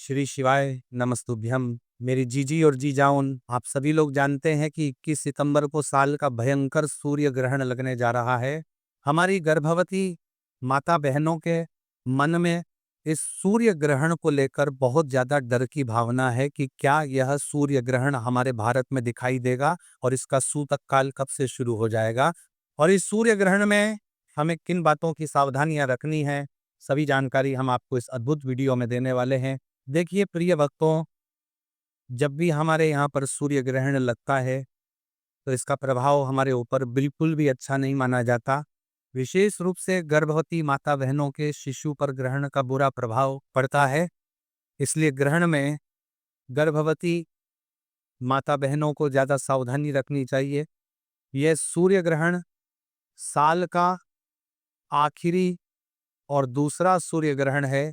श्री शिवाय नमस्तुभ्यम। मेरी जीजी और जीजाओन, आप सभी लोग जानते हैं कि 21 सितंबर को साल का भयंकर सूर्य ग्रहण लगने जा रहा है। हमारी गर्भवती माता बहनों के मन में इस सूर्य ग्रहण को लेकर बहुत ज़्यादा डर की भावना है कि क्या यह सूर्य ग्रहण हमारे भारत में दिखाई देगा और इसका सूतक काल कब से शुरू हो जाएगा, और इस सूर्य ग्रहण में हमें किन बातों की सावधानियां रखनी है, सभी जानकारी हम आपको इस अद्भुत वीडियो में देने वाले हैं। देखिए प्रिय भक्तों, जब भी हमारे यहाँ पर सूर्य ग्रहण लगता है तो इसका प्रभाव हमारे ऊपर बिल्कुल भी अच्छा नहीं माना जाता। विशेष रूप से गर्भवती माता बहनों के शिशु पर ग्रहण का बुरा प्रभाव पड़ता है। इसलिए ग्रहण में गर्भवती माता बहनों को ज़्यादा सावधानी रखनी चाहिए। यह सूर्य ग्रहण साल का आखिरी और दूसरा सूर्य ग्रहण है,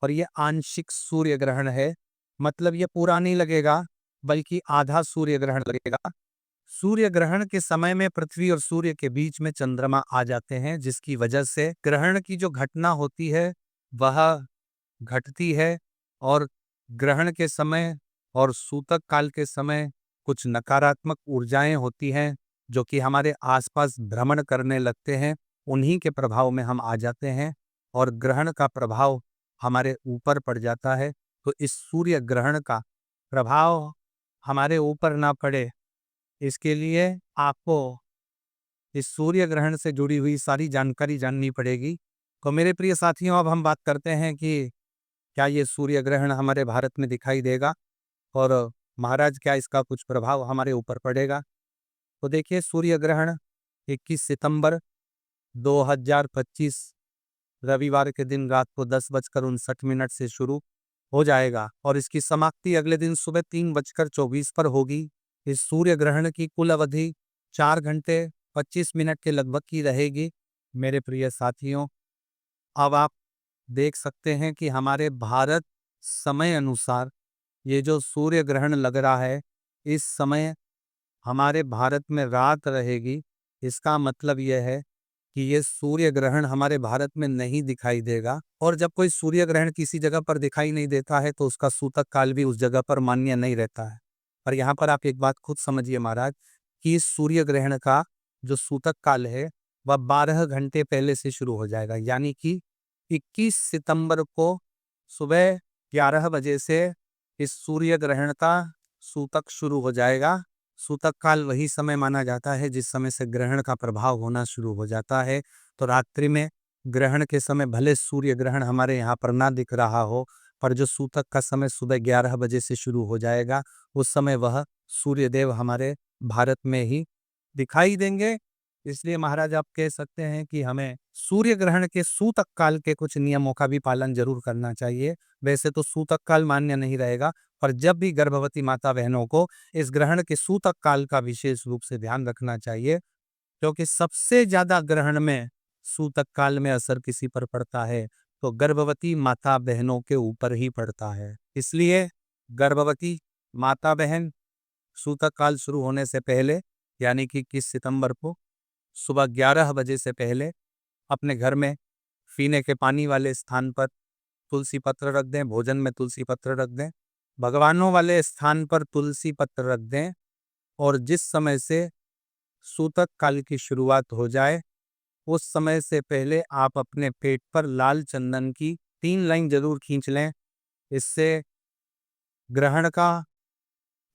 और ये आंशिक सूर्य ग्रहण है। मतलब ये पूरा नहीं लगेगा, बल्कि आधा सूर्य ग्रहण लगेगा। सूर्य ग्रहण के समय में पृथ्वी और सूर्य के बीच में चंद्रमा आ जाते हैं, जिसकी वजह से ग्रहण की जो घटना होती है वह घटती है। और ग्रहण के समय और सूतक काल के समय कुछ नकारात्मक ऊर्जाएं होती हैं जो कि हमारे आसपास भ्रमण करने लगते हैं। उन्हीं के प्रभाव में हम आ जाते हैं और ग्रहण का प्रभाव हमारे ऊपर पड़ जाता है। तो इस सूर्य ग्रहण का प्रभाव हमारे ऊपर ना पड़े, इसके लिए आपको इस सूर्य ग्रहण से जुड़ी हुई सारी जानकारी जाननी पड़ेगी। तो मेरे प्रिय साथियों, अब हम बात करते हैं कि क्या ये सूर्य ग्रहण हमारे भारत में दिखाई देगा और महाराज क्या इसका कुछ प्रभाव हमारे ऊपर पड़ेगा। तो देखिए, सूर्य ग्रहण 21 सितंबर 2025 रविवार के दिन रात को 10:59 से शुरू हो जाएगा और इसकी समाप्ति अगले दिन सुबह 3:24 पर होगी। इस सूर्य ग्रहण की कुल अवधि 4 घंटे 25 मिनट के लगभग की रहेगी। मेरे प्रिय साथियों, अब आप देख सकते हैं कि हमारे भारत समय अनुसार ये जो सूर्य ग्रहण लग रहा है, इस समय हमारे भारत में रात रहेगी। इसका मतलब यह है कि ये सूर्य ग्रहण हमारे भारत में नहीं दिखाई देगा, और जब कोई सूर्य ग्रहण किसी जगह पर दिखाई नहीं देता है तो उसका सूतक काल भी उस जगह पर मान्य नहीं रहता है। पर यहाँ पर आप एक बात खुद समझिए महाराज, कि इस सूर्य ग्रहण का जो सूतक काल है वह 12 घंटे पहले से शुरू हो जाएगा। यानी कि 21 सितंबर को सुबह 11 बजे से इस सूर्य ग्रहण का सूतक शुरू हो जाएगा। सूतक काल वही समय माना जाता है जिस समय से ग्रहण का प्रभाव होना शुरू हो जाता है। तो रात्रि में ग्रहण के समय भले सूर्य ग्रहण हमारे यहाँ पर ना दिख रहा हो, पर जो सूतक का समय सुबह 11 बजे से शुरू हो जाएगा, उस समय वह सूर्य देव हमारे भारत में ही दिखाई देंगे। इसलिए महाराज आप कह सकते हैं कि हमें सूर्य ग्रहण के सूतक काल के कुछ नियमों का भी पालन जरूर करना चाहिए। वैसे तो सूतक काल मान्य नहीं रहेगा, पर जब भी गर्भवती माता बहनों को इस ग्रहण के सूतक काल का विशेष रूप से ध्यान रखना चाहिए, क्योंकि सबसे ज्यादा ग्रहण में सूतक काल में असर किसी पर पड़ता है तो गर्भवती माता बहनों के ऊपर ही पड़ता है। इसलिए गर्भवती माता बहन सूतक काल शुरू होने से पहले, यानी कि 21 सितंबर को सुबह 11 बजे से पहले अपने घर में पीने के पानी वाले स्थान पर तुलसी पत्र रख दें, भोजन में तुलसी पत्र रख दें, भगवानों वाले स्थान पर तुलसी पत्र रख दें, और जिस समय से सूतक काल की शुरुआत हो जाए उस समय से पहले आप अपने पेट पर लाल चंदन की 3 लाइन जरूर खींच लें। इससे ग्रहण का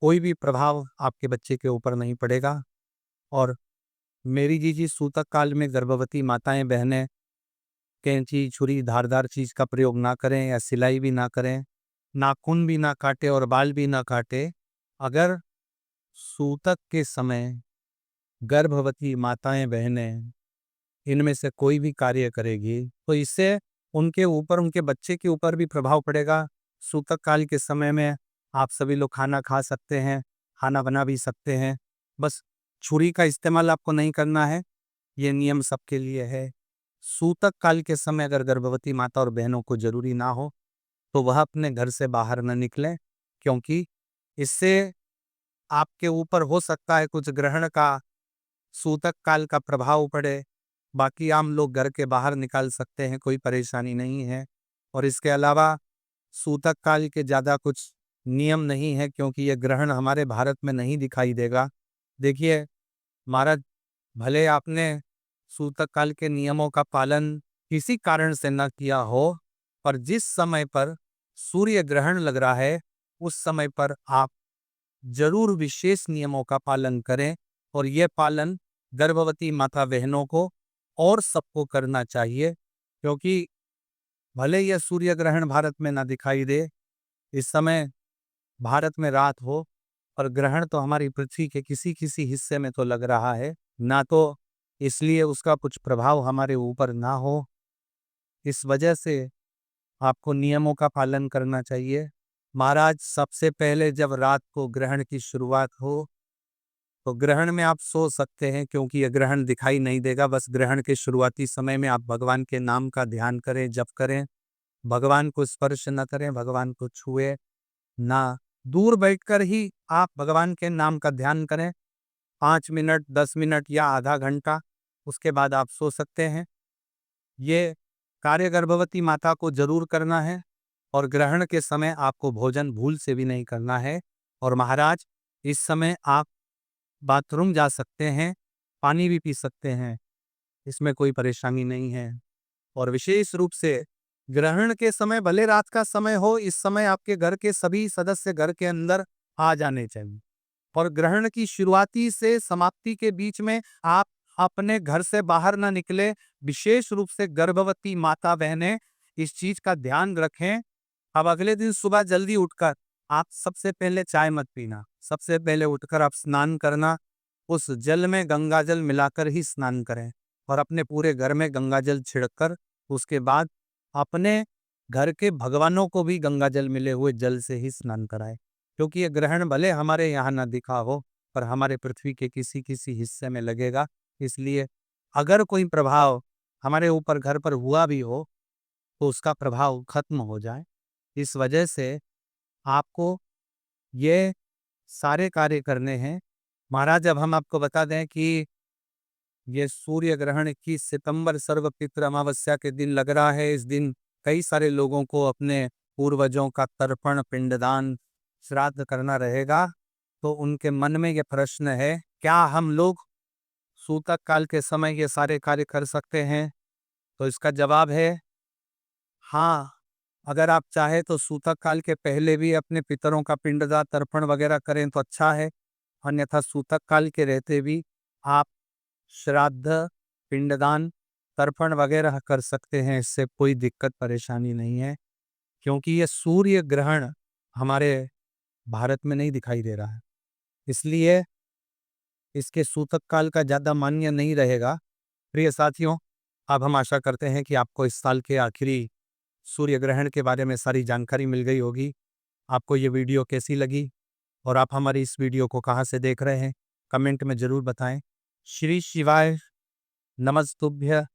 कोई भी प्रभाव आपके बच्चे के ऊपर नहीं पड़ेगा। और मेरी जीजी, सूतक काल में गर्भवती माताएं बहनें कैंची, छुरी, धारदार चीज का प्रयोग ना करें या सिलाई भी ना करें, नाखून भी ना काटे और बाल भी ना काटे। अगर सूतक के समय गर्भवती माताएं बहनें इनमें से कोई भी कार्य करेगी तो इससे उनके ऊपर, उनके बच्चे के ऊपर भी प्रभाव पड़ेगा। सूतक काल के समय में आप सभी लोग खाना खा सकते हैं, खाना बना भी सकते हैं, बस छुरी का इस्तेमाल आपको नहीं करना है। ये नियम सबके लिए है। सूतक काल के समय अगर गर्भवती माता और बहनों को जरूरी ना हो तो वह अपने घर से बाहर न निकलें, क्योंकि इससे आपके ऊपर हो सकता है कुछ ग्रहण का, सूतक काल का प्रभाव पड़े। बाकी आम लोग घर के बाहर निकाल सकते हैं, कोई परेशानी नहीं है। और इसके अलावा सूतक काल के ज़्यादा कुछ नियम नहीं है, क्योंकि ये ग्रहण हमारे भारत में नहीं दिखाई देगा। देखिए महाराज, भले आपने सूतक काल के नियमों का पालन किसी कारण से न किया हो, पर जिस समय पर सूर्य ग्रहण लग रहा है उस समय पर आप जरूर विशेष नियमों का पालन करें। और यह पालन गर्भवती माता बहनों को और सबको करना चाहिए, क्योंकि भले यह सूर्य ग्रहण भारत में ना दिखाई दे, इस समय भारत में रात हो, पर ग्रहण तो हमारी पृथ्वी के किसी किसी हिस्से में तो लग रहा है ना, तो इसलिए उसका कुछ प्रभाव हमारे ऊपर ना हो। इस वजह से आपको नियमों का पालन करना चाहिए। महाराज, सबसे पहले जब रात को ग्रहण की शुरुआत हो तो ग्रहण में आप सो सकते हैं, क्योंकि यह ग्रहण दिखाई नहीं देगा। बस ग्रहण के शुरुआती समय में आप भगवान के नाम का ध्यान करें, जप करें, भगवान को स्पर्श न करें, भगवान को छुए ना, दूर बैठकर ही आप भगवान के नाम का ध्यान करें 5 मिनट, 10 मिनट या आधा घंटा। उसके बाद आप सो सकते हैं। ये कार्य गर्भवती माता को जरूर करना है, और ग्रहण के समय आपको भोजन भूल से भी नहीं करना है। और महाराज, इस समय आप बाथरूम जा सकते हैं, पानी भी पी सकते हैं, इसमें कोई परेशानी नहीं है। और विशेष रूप से ग्रहण के समय, भले रात का समय हो, इस समय आपके घर के सभी सदस्य घर के अंदर आ जाने चाहिए। और ग्रहण की शुरुआती से समाप्ति के बीच में आप अपने घर से बाहर ना निकले। विशेष रूप से गर्भवती माता बहनें इस चीज का ध्यान रखें। अब अगले दिन सुबह जल्दी उठकर आप सबसे पहले चाय मत पीना, सबसे पहले उठकर आप स्नान करना, उस जल में गंगा जल मिलाकर ही स्नान करें, और अपने पूरे घर में गंगा जल छिड़ककर उसके बाद अपने घर के भगवानों को भी गंगा जल मिले हुए जल से ही स्नान कराएं। क्योंकि ये ग्रहण भले हमारे यहाँ ना दिखा हो, पर हमारे पृथ्वी के किसी किसी हिस्से में लगेगा। इसलिए अगर कोई प्रभाव हमारे ऊपर घर पर हुआ भी हो तो उसका प्रभाव खत्म हो जाए। इस वजह से आपको ये सारे कार्य करने हैं। महाराज, अब हम आपको बता दें कि ये सूर्य ग्रहण 21 सितंबर सर्वपितृ अमावस्या के दिन लग रहा है। इस दिन कई सारे लोगों को अपने पूर्वजों का तर्पण, पिंडदान, श्राद्ध करना रहेगा। तो उनके मन में ये प्रश्न है, क्या हम लोग सूतक काल के समय ये सारे कार्य कर सकते हैं? तो इसका जवाब है हाँ। अगर आप चाहे तो सूतक काल के पहले भी अपने पितरों का पिंडदान, तर्पण वगैरह करें तो अच्छा है। अन्यथा सूतक काल के रहते भी आप श्राद्ध, पिंडदान, तर्पण वगैरह कर सकते हैं। इससे कोई दिक्कत परेशानी नहीं है, क्योंकि ये सूर्य ग्रहण हमारे भारत में नहीं दिखाई दे रहा है, इसलिए इसके सूतक काल का ज़्यादा मान्य नहीं रहेगा। प्रिय साथियों, अब हम आशा करते हैं कि आपको इस साल के आखिरी सूर्य ग्रहण के बारे में सारी जानकारी मिल गई होगी। आपको ये वीडियो कैसी लगी और आप हमारी इस वीडियो को कहाँ से देख रहे हैं, कमेंट में ज़रूर बताएं। श्री शिवाय नमस्तुभ्य।